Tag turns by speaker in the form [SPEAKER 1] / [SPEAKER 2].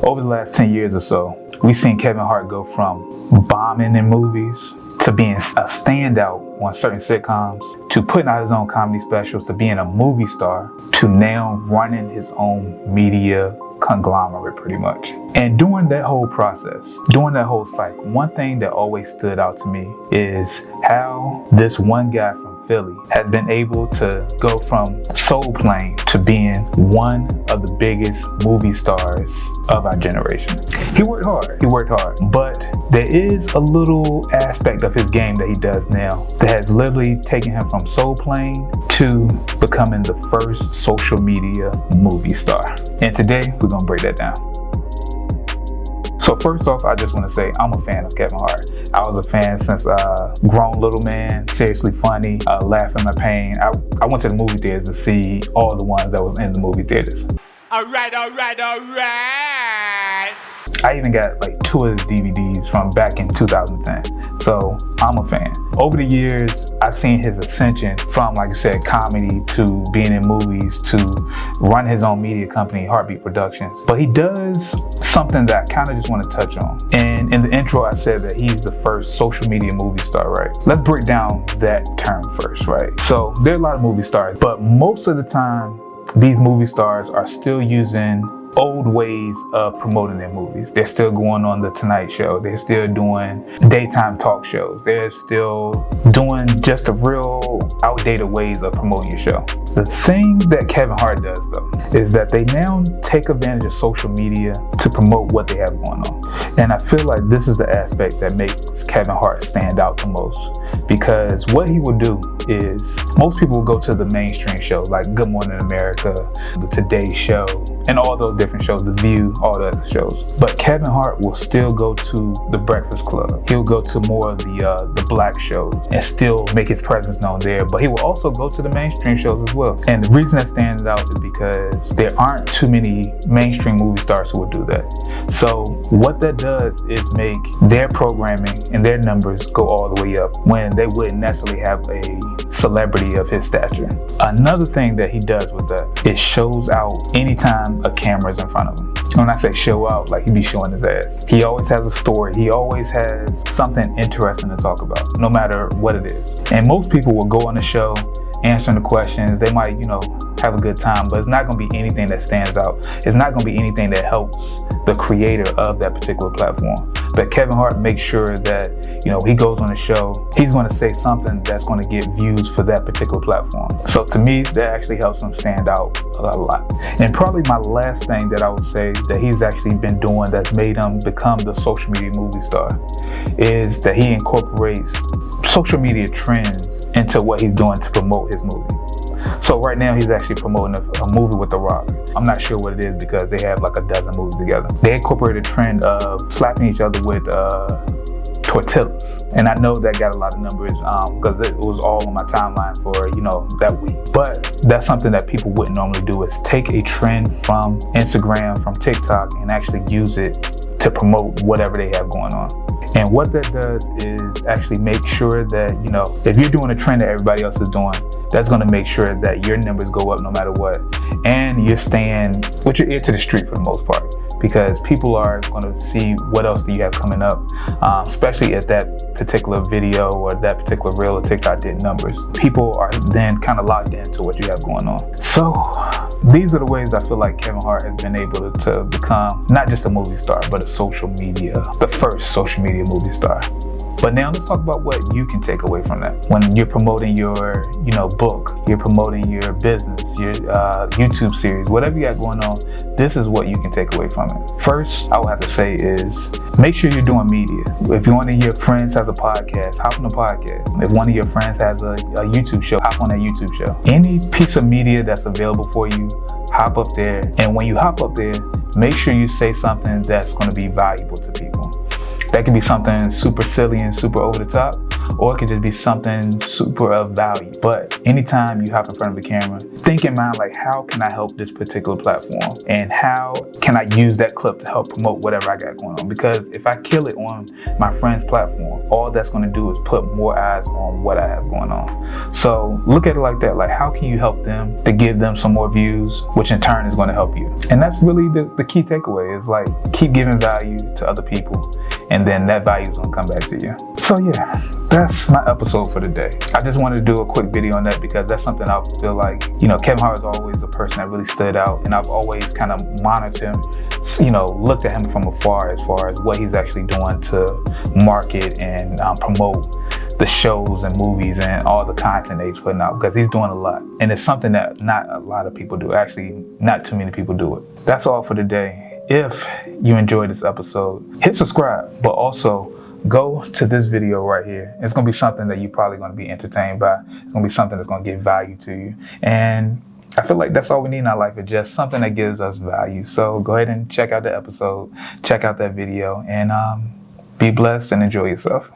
[SPEAKER 1] Over the last 10 years or so, we've seen Kevin Hart go from bombing in movies to being a standout on certain sitcoms, to putting out his own comedy specials, to being a movie star, to now running his own media conglomerate pretty much. And during that whole process, during that whole cycle, one thing that always stood out to me is how this one guy from Philly has been able to go from Soul Plane to being one of the biggest movie stars of our generation. He worked hard, but there is a little aspect of his game that he does now that has literally taken him from Soul Plane to becoming the first social media movie star. And today we're gonna break that down. So first off, I just want to say I'm a fan of Kevin Hart. I was a fan since Grown Little Man, Seriously Funny, Laughing My Pain. I went to the movie theaters to see all the ones that was in the movie theaters.
[SPEAKER 2] All right.
[SPEAKER 1] I even got like 2 of his DVDs from back in 2010. So I'm a fan. Over the years, I've seen his ascension from, like I said, comedy to being in movies to run his own media company, Heartbeat Productions. But he does something that I kind of just want to touch on. And in the intro, I said that he's the first social media movie star, right? Let's break down that term first, right? So there are a lot of movie stars, but most of the time, these movie stars are still using old ways of promoting their movies. They're still going on The Tonight Show. They're still doing daytime talk shows. They're still doing just the real outdated ways of promoting your show. The thing that Kevin Hart does though, is that they now take advantage of social media to promote what they have going on. And I feel like this is the aspect that makes Kevin Hart stand out the most. Because what he will do is, most people will go to the mainstream shows like Good Morning America, The Today Show, and all those different shows, The View, all the other shows. But Kevin Hart will still go to The Breakfast Club. He'll go to more of the black shows and still make his presence known there. But he will also go to the mainstream shows as well. And the reason that stands out is because there aren't too many mainstream movie stars who will do that. So what that does is make their programming and their numbers go all the way up when they wouldn't necessarily have a celebrity of his stature. Another thing that he does with that is shows out anytime a camera's in front of him. When I say show out, like he be showing his ass. He always has a story. He always has something interesting to talk about, no matter what it is. And most people will go on the show, answering the questions. They might, have a good time, but it's not going to be anything that stands out. It's not going to be anything that helps the creator of that particular platform. But Kevin Hart makes sure that, he goes on the show, he's going to say something that's going to get views for that particular platform. So to me, that actually helps him stand out a lot. And probably my last thing that I would say that he's actually been doing that's made him become the social media movie star is that he incorporates social media trends into what he's doing to promote his movie. So right now he's actually promoting a movie with The Rock. I'm not sure what it is because they have like a dozen movies together. They incorporated a trend of slapping each other with tortillas. And I know that got a lot of numbers because it was all on my timeline for, that week. But that's something that people wouldn't normally do, is take a trend from Instagram, from TikTok, and actually use it to promote whatever they have going on. And what that does is actually make sure that, if you're doing a trend that everybody else is doing, that's going to make sure that your numbers go up no matter what. And you're staying with your ear to the street for the most part, because people are going to see what else do you have coming up, especially if that particular video or that particular reel or TikTok did numbers. People are then kind of locked into what you have going on. So these are the ways I feel like Kevin Hart has been able to become not just a movie star, but the first social media movie star. But now let's talk about what you can take away from that. When you're promoting your, book, you're promoting your business, your YouTube series, whatever you got going on, this is what you can take away from it. First, I would have to say is make sure you're doing media. If one of your friends has a podcast, hop on the podcast. If one of your friends has a YouTube show, hop on that YouTube show. Any piece of media that's available for you, hop up there. And when you hop up there, make sure you say something that's going to be valuable to people. That can be something super silly and super over the top, or it could just be something super of value. But anytime you hop in front of the camera, think in mind, like, how can I help this particular platform? And how can I use that clip to help promote whatever I got going on? Because if I kill it on my friend's platform, all that's going to do is put more eyes on what I have going on. So look at it like that. Like, how can you help them to give them some more views, which in turn is going to help you? And that's really the key takeaway, is like, keep giving value to other people, and then that value is going to come back to you. So yeah, that's my episode for today. I just wanted to do a quick video on that because that's something I feel like, Kevin Hart is always a person that really stood out, and I've always kind of monitored him, looked at him from afar as far as what he's actually doing to market and promote the shows and movies and all the content that he's putting out, because he's doing a lot. And it's something that not a lot of people do. Actually, not too many people do it. That's all for today. If you enjoyed this episode, hit subscribe, but also go to this video right here. It's going to be something that you're probably going to be entertained by. It's going to be something that's going to give value to you. And I feel like that's all we need in our life, is just something that gives us value. So go ahead and check out the episode, check out that video, and be blessed and enjoy yourself.